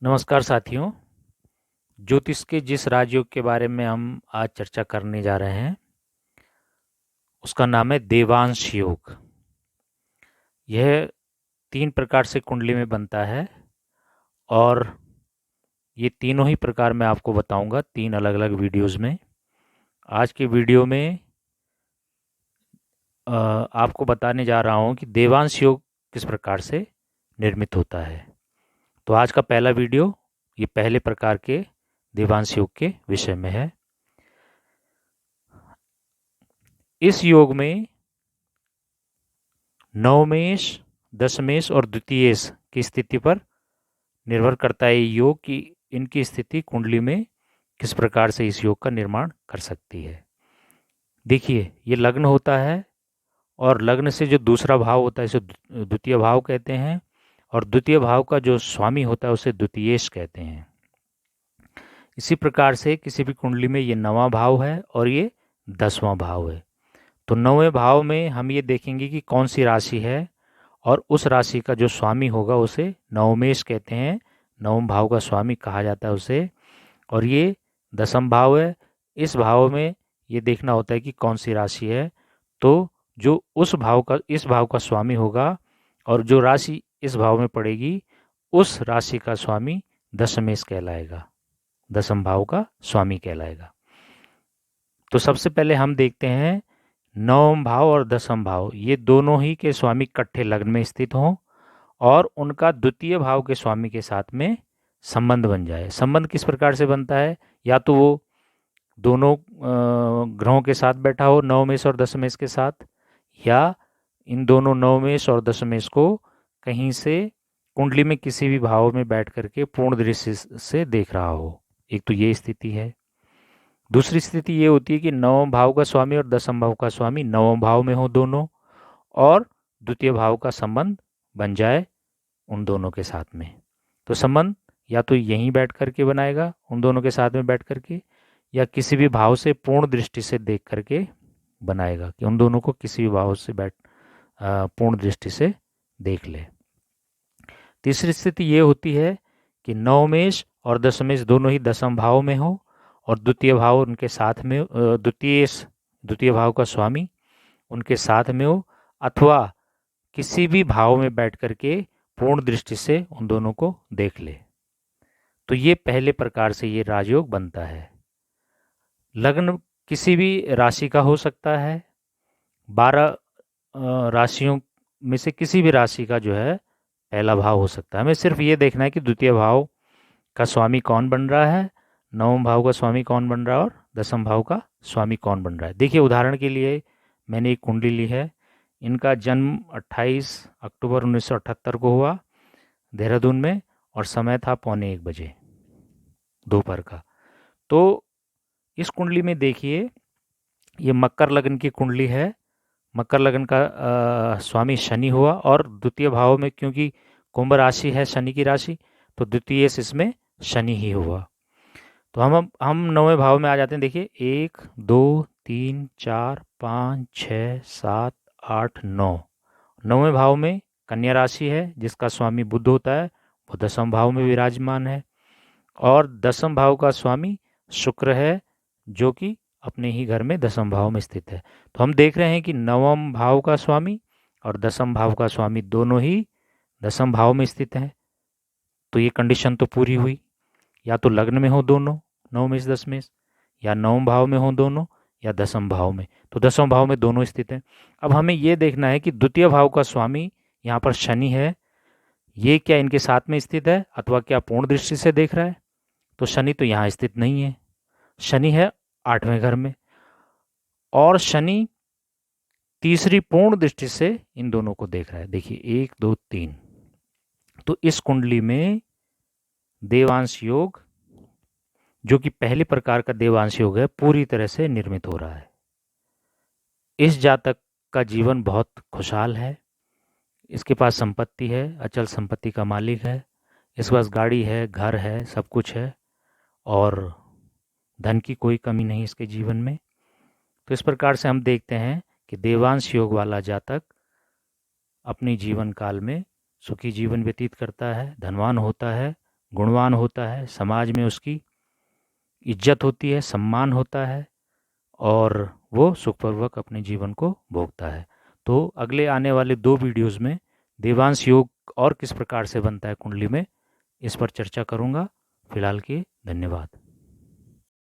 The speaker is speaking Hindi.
नमस्कार साथियों। ज्योतिष के जिस राजयोग के बारे में हम आज चर्चा करने जा रहे हैं उसका नाम है देवांश योग। यह 3 प्रकार से कुंडली में बनता है और ये तीनों ही प्रकार मैं आपको बताऊंगा 3 अलग अलग वीडियोस में। आज के वीडियो में आपको बताने जा रहा हूं कि देवांश योग किस प्रकार से निर्मित होता है। तो आज का पहला वीडियो ये पहले प्रकार के देवांश योग के विषय में है। इस योग में नवमेश, दशमेश और द्वितीयेश की स्थिति पर निर्भर करता है ये योग कि इनकी स्थिति कुंडली में किस प्रकार से इस योग का निर्माण कर सकती है। देखिए, ये लग्न होता है और लग्न से जो दूसरा भाव होता है इसे द्वितीय भाव कहते हैं और द्वितीय भाव का जो स्वामी होता है उसे द्वितीयेश कहते हैं। इसी प्रकार से किसी भी कुंडली में ये 9वां भाव है और ये 10वां भाव है। तो 9वें भाव में हम ये देखेंगे कि कौन सी राशि है और उस राशि का जो स्वामी होगा उसे नवमेश कहते हैं। 9वें भाव का स्वामी कहा जाता है उसे। और ये 10वां भाव है। इस भाव में ये देखना होता है कि कौन सी राशि है। तो जो उस भाव का इस भाव का स्वामी होगा और जो राशि इस भाव में पड़ेगी उस राशि का स्वामी दशमेश कहलाएगा, 10वां भाव का स्वामी कहलाएगा। तो सबसे पहले हम देखते हैं 9वां भाव और 10वां भाव ये दोनों ही के स्वामी इकट्ठे लग्न में स्थित हों और उनका द्वितीय भाव के स्वामी के साथ में संबंध बन जाए। संबंध किस प्रकार से बनता है? या तो वो दोनों ग्रहों के साथ बैठा हो, नवमेश और दशमेश के साथ, या इन दोनों नवमेश और दशमेश को कहीं से कुंडली में किसी भी भाव में बैठ करके पूर्ण दृष्टि से देख रहा हो। एक तो ये स्थिति है। दूसरी स्थिति ये होती है कि 9वें भाव का स्वामी और 10वें भाव का स्वामी 9वें भाव में हो दोनों और द्वितीय भाव का संबंध बन जाए उन दोनों के साथ में। तो संबंध या तो यहीं बैठ करके बनाएगा उन दोनों के साथ में बैठ करके, या किसी भी भाव से पूर्ण दृष्टि से देख करके बनाएगा कि उन दोनों को किसी भी भाव से पूर्ण दृष्टि से देख ले। तीसरी स्थिति ये होती है कि नवमेश और दशमेश दोनों ही 10वें भाव में हो और द्वितीय भाव उनके साथ में द्वितीय भाव का स्वामी उनके साथ में हो, अथवा किसी भी भाव में बैठ करके पूर्ण दृष्टि से उन दोनों को देख ले। तो ये पहले प्रकार से ये राजयोग बनता है। लग्न किसी भी राशि का हो सकता है। 12 राशियों में से किसी भी राशि का जो है पहला भाव हो सकता है। हमें सिर्फ ये देखना है कि द्वितीय भाव का स्वामी कौन बन रहा है, 9वें भाव का स्वामी कौन बन रहा है और 10वें भाव का स्वामी कौन बन रहा है। देखिए, उदाहरण के लिए मैंने एक कुंडली ली है। इनका जन्म 28 अक्टूबर 1978 को हुआ देहरादून में और समय था 12:45 बजे दोपहर का। तो इस कुंडली में देखिए, ये मकर लग्न की कुंडली है। मकर लग्न का स्वामी शनि हुआ और द्वितीय भाव में, क्योंकि कुंभ राशि है शनि की राशि, तो द्वितीय से इसमें शनि ही हुआ। तो हम 9वें भाव में आ जाते हैं। देखिए, 1 2 3 4 5 6 7 8 9। 9वें भाव में कन्या राशि है जिसका स्वामी बुध होता है, वो 10वें भाव में विराजमान है। और 10वें भाव का स्वामी शुक्र है जो कि अपने ही घर में 10वें भाव में स्थित है। तो हम देख रहे हैं कि 9वें भाव का स्वामी और 10वें भाव का स्वामी दोनों ही 10वें भाव में स्थित हैं। तो ये कंडीशन तो पूरी हुई। या तो लग्न में हो दोनों, नवमेश दशमेश, या 9वें भाव में हो दोनों, या 10वें भाव में। तो 10वें भाव में दोनों स्थित हैं। अब हमें ये देखना है कि द्वितीय भाव का स्वामी यहाँ पर शनि है, ये क्या इनके साथ में स्थित है अथवा क्या पूर्ण दृष्टि से देख रहा है? तो शनि तो यहाँ स्थित नहीं है। शनि है 8वें घर में और शनि तीसरी पूर्ण दृष्टि से इन दोनों को देख रहा है। देखिए, 1 2 3। तो इस कुंडली में देवांश योग, जो कि पहले प्रकार का देवांश योग है, पूरी तरह से निर्मित हो रहा है। इस जातक का जीवन बहुत खुशहाल है। इसके पास संपत्ति है, अचल संपत्ति का मालिक है, इसके पास गाड़ी है, घर है, सब कुछ है और धन की कोई कमी नहीं इसके जीवन में। तो इस प्रकार से हम देखते हैं कि देवांश योग वाला जातक अपने जीवन काल में सुखी जीवन व्यतीत करता है, धनवान होता है, गुणवान होता है, समाज में उसकी इज्जत होती है, सम्मान होता है और वो सुखपूर्वक अपने जीवन को भोगता है। तो अगले आने वाले 2 वीडियोज़ में देवांश योग और किस प्रकार से बनता है कुंडली में, इस पर चर्चा करूँगा। फिलहाल के धन्यवाद।